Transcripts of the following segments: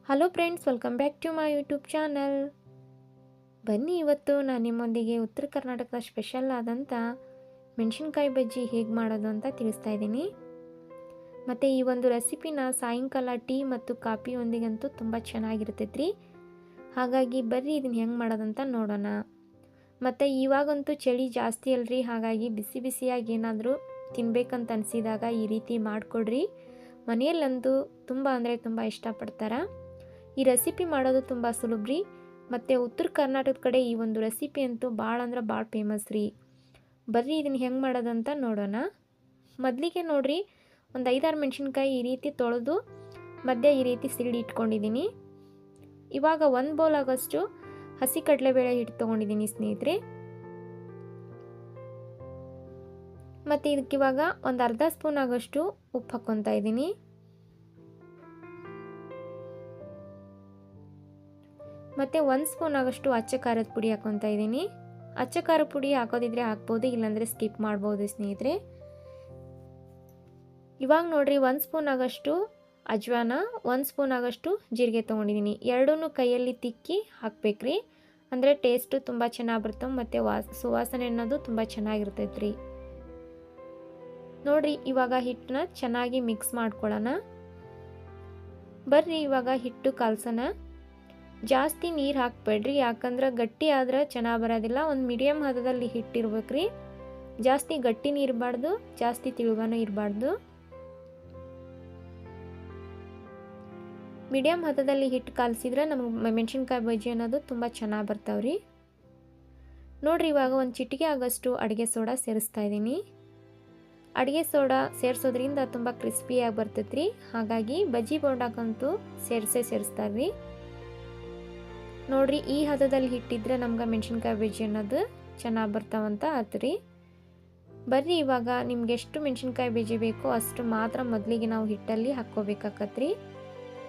Hello friends, welcome back to my YouTube channel. ಬನ್ನಿ, ಇವತ್ತು ನಾನು ನಿಮ್ಮೊಂದಿಗೆ ಉತ್ತರ ಕರ್ನಾಟಕದ ಸ್ಪೆಷಲ್ ಆದಂಥ ಮೆಣಸಿನ್ಕಾಯಿ ಬಜ್ಜಿ ಹೇಗೆ ಮಾಡೋದು ಅಂತ ತಿಳಿಸ್ತಾ ಇದ್ದೀನಿ. ಮತ್ತು ಈ ಒಂದು ರೆಸಿಪಿನ ಸಾಯಂಕಾಲ ಟೀ ಮತ್ತು ಕಾಫಿಯೊಂದಿಗಂತೂ ತುಂಬ ಚೆನ್ನಾಗಿರ್ತೈತ್ರಿ. ಹಾಗಾಗಿ ಬರ್ರಿ ಇದನ್ನು ಹೆಂಗೆ ಮಾಡೋದಂತ ನೋಡೋಣ. ಮತ್ತು ಇವಾಗಂತೂ ಚಳಿ ಜಾಸ್ತಿ ಅಲ್ರಿ, ಹಾಗಾಗಿ ಬಿಸಿ ಬಿಸಿಯಾಗಿ ಏನಾದರೂ ತಿನ್ಬೇಕಂತ ಅನಿಸಿದಾಗ ಈ ರೀತಿ ಮಾಡಿಕೊಡ್ರಿ. ಮನೆಯಲ್ಲಂತೂ ತುಂಬ ಅಂದರೆ ತುಂಬ ಇಷ್ಟಪಡ್ತಾರೆ. ಈ ರೆಸಿಪಿ ಮಾಡೋದು ತುಂಬ ಸುಲಭ ರೀ. ಮತ್ತು ಉತ್ತರ ಕರ್ನಾಟಕದ ಕಡೆ ಈ ಒಂದು ರೆಸಿಪಿ ಅಂತೂ ಭಾಳ ಅಂದ್ರೆ ಭಾಳ ಫೇಮಸ್ ರೀ. ಬರ್ರಿ ಇದನ್ನು ಹೆಂಗೆ ಮಾಡೋದಂತ ನೋಡೋಣ. ಮೊದಲಿಗೆ ನೋಡಿರಿ, ಒಂದು 5-6 ಮೆಣಸಿನ್ಕಾಯಿ ಈ ರೀತಿ ತೊಳೆದು ಮಧ್ಯೆ ಈ ರೀತಿ ಸಿಡಿ ಇಟ್ಕೊಂಡಿದ್ದೀನಿ. ಇವಾಗ 1 ಬೌಲ್ ಆಗೋಷ್ಟು ಹಸಿ ಕಡಲೆಬೇಳೆ ಹಿಟ್ಟು ತೊಗೊಂಡಿದ್ದೀನಿ ಸ್ನೇಹಿತರೆ. ಮತ್ತು ಇದಕ್ಕಿವಾಗ ಒಂದು ಅರ್ಧ ಸ್ಪೂನ್ ಆಗೋಷ್ಟು ಉಪ್ಪು ಹಾಕ್ಕೊತಾ ಇದ್ದೀನಿ. ಮತ್ತು 1 ಸ್ಪೂನ್ ಆಗೋಷ್ಟು ಅಚ್ಚ ಖಾರದ ಪುಡಿ ಹಾಕ್ಕೊತಾ ಇದ್ದೀನಿ. ಅಚ್ಚ ಖಾರದ ಪುಡಿ ಹಾಕೋದಿದ್ರೆ ಹಾಕ್ಬೋದು, ಇಲ್ಲಾಂದರೆ ಸ್ಕಿಪ್ ಮಾಡ್ಬೋದು ಸ್ನೇಹಿತರೆ. ಇವಾಗ ನೋಡಿರಿ, 1 ಸ್ಪೂನ್ ಆಗೋಷ್ಟು ಅಜ್ವಾನ, 1 ಸ್ಪೂನ್ ಆಗೋಷ್ಟು ಜೀರಿಗೆ ತೊಗೊಂಡಿದ್ದೀನಿ. ಎರಡೂ ಕೈಯಲ್ಲಿ ತಿಕ್ಕಿ ಹಾಕ್ಬೇಕ್ರಿ, ಅಂದರೆ ಟೇಸ್ಟು ತುಂಬ ಚೆನ್ನಾಗಿ ಬರ್ತವೆ ಮತ್ತು ಸುವಾಸನೆ ಅನ್ನೋದು ತುಂಬ ಚೆನ್ನಾಗಿರ್ತೈತೆ ರೀ. ನೋಡಿರಿ, ಇವಾಗ ಹಿಟ್ಟನ್ನ ಚೆನ್ನಾಗಿ ಮಿಕ್ಸ್ ಮಾಡ್ಕೊಳ್ಳೋಣ. ಬರ್ರಿ ಇವಾಗ ಹಿಟ್ಟು ಕಲಸೋಣ. ಜಾಸ್ತಿ ನೀರು ಹಾಕಬೇಡ್ರಿ, ಯಾಕಂದ್ರೆ ಗಟ್ಟಿ ಆದ್ರೆ ಚೆನ್ನಾಗಿ ಬರೋದಿಲ್ಲ. ಒಂದು ಮೀಡಿಯಮ್ ಹದದಲ್ಲಿ ಹಿಟ್ಟಿರ್ಬೇಕ್ರಿ. ಜಾಸ್ತಿ ಗಟ್ಟಿನೂ ಇರಬಾರ್ದು, ಜಾಸ್ತಿ ತಿಳುವನೂ ಇರಬಾರ್ದು. ಮೀಡಿಯಮ್ ಹದದಲ್ಲಿ ಹಿಟ್ಟು ಕಲಸಿದ್ರೆ ನಮಗೆ ಮೆಣಸಿನ್ಕಾಯಿ ಬಜ್ಜಿ ಅನ್ನೋದು ತುಂಬ ಚೆನ್ನಾಗಿ ಬರ್ತಾವ್ರಿ. ನೋಡಿರಿ, ಇವಾಗ ಒಂದು ಚಿಟಿಕೆ ಆಗೋಷ್ಟು ಅಡುಗೆ ಸೋಡಾ ಸೇರಿಸ್ತಾ ಇದ್ದೀನಿ. ಅಡುಗೆ ಸೋಡಾ ಸೇರಿಸೋದ್ರಿಂದ ತುಂಬ ಕ್ರಿಸ್ಪಿಯಾಗಿ ಬರ್ತೈತ್ರಿ. ಹಾಗಾಗಿ ಬಜ್ಜಿ ಬೋಂಡಕ್ಕಂತೂ ಸೇರಿಸ್ತಾರ್ರಿ. ನೋಡಿರಿ, ಈ ಹದದಲ್ಲಿ ಹಿಟ್ಟಿದ್ರೆ ನಮ್ಗೆ ಮೆಣಸಿನ್ಕಾಯಿ ಬಜ್ಜಿ ಅನ್ನೋದು ಚೆನ್ನಾಗಿ ಬರ್ತಾವಂತ ಆತ್ರಿ. ಬರ್ರಿ ಇವಾಗ ನಿಮ್ಗೆ ಎಷ್ಟು ಮೆಣಸಿನ್ಕಾಯಿ ಬಜ್ಜಿ ಬೇಕೋ ಅಷ್ಟು ಮಾತ್ರ ಮೊದಲಿಗೆ ನಾವು ಹಿಟ್ಟಲ್ಲಿ ಹಾಕ್ಕೋಬೇಕಾಕತ್ರಿ.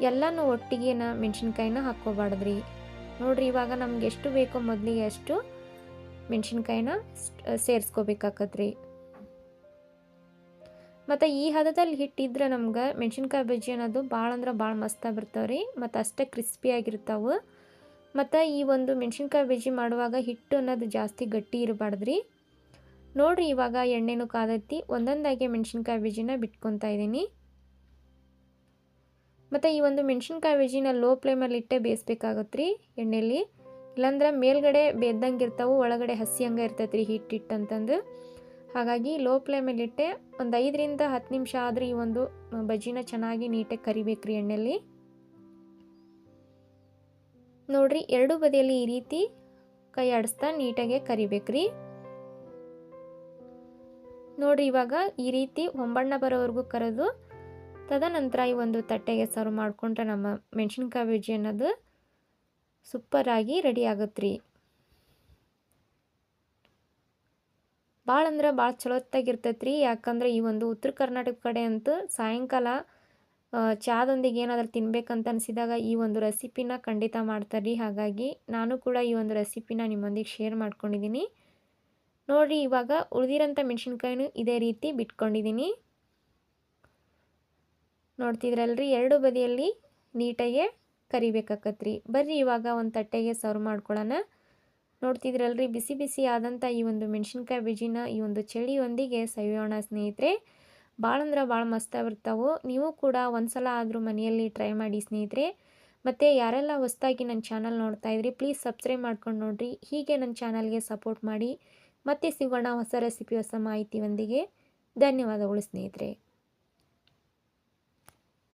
ಎಲ್ಲನೂ ಒಟ್ಟಿಗೆ ಮೆಣಸಿನ್ಕಾಯಿನ ಹಾಕ್ಕೋಬಾರ್ದ್ರಿ. ನೋಡಿರಿ, ಇವಾಗ ನಮ್ಗೆ ಎಷ್ಟು ಬೇಕೋ ಮೊದಲಿಗೆ ಅಷ್ಟು ಮೆಣಸಿನ್ಕಾಯಿನ ಸೇರಿಸ್ಕೋಬೇಕಾಕತ್ರಿ. ಮತ್ತು ಈ ಹದದಲ್ಲಿ ಹಿಟ್ಟಿದ್ರೆ ನಮ್ಗೆ ಮೆಣಸಿನ್ಕಾಯಿ ಬಜ್ಜಿ ಅನ್ನೋದು ಭಾಳ ಅಂದ್ರೆ ಭಾಳ ಮಸ್ತಾಗಿ ಬರ್ತಾವ್ರಿ, ಮತ್ತು ಅಷ್ಟೇ ಕ್ರಿಸ್ಪಿಯಾಗಿರ್ತಾವೆ. ಮತ್ತು ಈ ಒಂದು ಮೆಣಸಿನ್ಕಾಯಿ ಬಜ್ಜಿ ಮಾಡುವಾಗ ಹಿಟ್ಟು ಅನ್ನೋದು ಜಾಸ್ತಿ ಗಟ್ಟಿ ಇರಬಾರ್ದ್ರಿ. ನೋಡಿರಿ, ಇವಾಗ ಎಣ್ಣೆನೂ ಕಾದೈತಿ. ಒಂದೊಂದಾಗಿ ಮೆಣಸಿನ್ಕಾಯಿ ಬಜ್ಜಿನ ಬಿಟ್ಕೊತಾ ಇದ್ದೀನಿ. ಮತ್ತು ಈ ಒಂದು ಮೆಣಸಿನ್ಕಾಯಿ ಬಜ್ಜಿನ ಲೋ ಫ್ಲೇಮಲ್ಲಿ ಇಟ್ಟೆ ಬೇಯಿಸ್ಬೇಕಾಗತ್ತೆ ರೀ ಎಣ್ಣೆಯಲ್ಲಿ. ಇಲ್ಲಾಂದ್ರೆ ಮೇಲ್ಗಡೆ ಬೇಯ್ದಂಗೆ ಇರ್ತಾವೆ, ಒಳಗಡೆ ಹಸಿ ಹಂಗೆ ಇರ್ತೈತೆ ರೀ ಹಿಟ್ಟಂತಂದು. ಹಾಗಾಗಿ ಲೋ ಫ್ಲೇಮಲ್ಲಿ ಇಟ್ಟೆ ಒಂದು 5-10 ನಿಮಿಷ ಆದರೆ ಈ ಒಂದು ಬಜ್ಜಿನ ಚೆನ್ನಾಗಿ ನೀಟಾಗಿ ಕರಿಬೇಕ್ರಿ ಎಣ್ಣೆಯಲ್ಲಿ. ನೋಡ್ರಿ, ಎರಡೂ ಬದಿಯಲ್ಲಿ ಈ ರೀತಿ ಕೈ ಆಡಿಸ್ತಾ ನೀಟಾಗೆ ಕರಿಬೇಕ್ರಿ. ನೋಡ್ರಿ, ಇವಾಗ ಈ ರೀತಿ ಹೊಂಬಣ್ಣ ಬರೋವರೆಗೂ ಕರೆದು ತದನಂತರ ಈ ಒಂದು ತಟ್ಟೆಗೆ ಸರ್ವ್ ಮಾಡಿಕೊಂಡ್ರೆ ನಮ್ಮ ಮೆಣಸಿನ್ಕಾಯಿ ಬಜ್ಜಿ ಅನ್ನೋದು ಸೂಪರಾಗಿ ರೆಡಿ ಆಗುತ್ತೆ ರೀ. ಭಾಳ ಅಂದ್ರೆ ಭಾಳ ಚಲೋತ್ತಾಗಿರ್ತೈತೆ ರೀ. ಯಾಕಂದರೆ ಈ ಒಂದು ಉತ್ತರ ಕರ್ನಾಟಕ ಕಡೆ ಅಂತೂ ಸಾಯಂಕಾಲ ಚಾದೊಂದಿಗೆ ಏನಾದರೂ ತಿನ್ಬೇಕಂತ ಅನಿಸಿದಾಗ ಈ ಒಂದು ರೆಸಿಪಿನ ಖಂಡಿತ ಮಾಡ್ತಾರೆ ರೀ. ಹಾಗಾಗಿ ನಾನು ಕೂಡ ಈ ಒಂದು ರೆಸಿಪಿನ ನಿಮ್ಮೊಂದಿಗೆ ಶೇರ್ ಮಾಡ್ಕೊಂಡಿದ್ದೀನಿ. ನೋಡಿರಿ, ಇವಾಗ ಉಳಿದಿರೋಂಥ ಮೆಣಸಿನ್ಕಾಯಿನೂ ಇದೇ ರೀತಿ ಬಿಟ್ಕೊಂಡಿದ್ದೀನಿ. ನೋಡ್ತಿದ್ರಲ್ರಿ, ಎರಡು ಬದಿಯಲ್ಲಿ ನೀಟಾಗೆ ಕರಿಬೇಕಾಕತ್ರಿ. ಬರ್ರಿ ಇವಾಗ ಒಂದು ತಟ್ಟೆಗೆ ಸರ್ವ್ ಮಾಡ್ಕೊಳ್ಳೋಣ. ನೋಡ್ತಿದ್ರಲ್ರಿ, ಬಿಸಿ ಬಿಸಿ ಆದಂಥ ಈ ಒಂದು ಮೆಣಸಿನ್ಕಾಯಿ ಬಜ್ಜಿನ ಈ ಒಂದು ಚಳಿಯೊಂದಿಗೆ ಸವಿಯೋಣ ಸ್ನೇಹಿತರೆ. ಭಾಳ ಅಂದ್ರೆ ಭಾಳ ಮಸ್ತಾಗಿ ಬರ್ತಾವೆ. ನೀವು ಕೂಡ ಒಂದು ಸಲ ಆದರೂ ಮನೆಯಲ್ಲಿ ಟ್ರೈ ಮಾಡಿ ಸ್ನೇಹಿತರೆ. ಮತ್ತು ಯಾರೆಲ್ಲ ಹೊಸದಾಗಿ ನನ್ನ ಚಾನಲ್ ನೋಡ್ತಾ ಇದ್ರಿ, ಪ್ಲೀಸ್ ಸಬ್ಸ್ಕ್ರೈಬ್ ಮಾಡ್ಕೊಂಡು ನೋಡಿರಿ. ಹೀಗೆ ನನ್ನ ಚಾನಲ್ಗೆ ಸಪೋರ್ಟ್ ಮಾಡಿ. ಮತ್ತೆ ಸಿಗೋಣ ಹೊಸ ರೆಸಿಪಿ, ಹೊಸ ಮಾಹಿತಿಯೊಂದಿಗೆ. ಧನ್ಯವಾದಗಳು ಸ್ನೇಹಿತರೆ.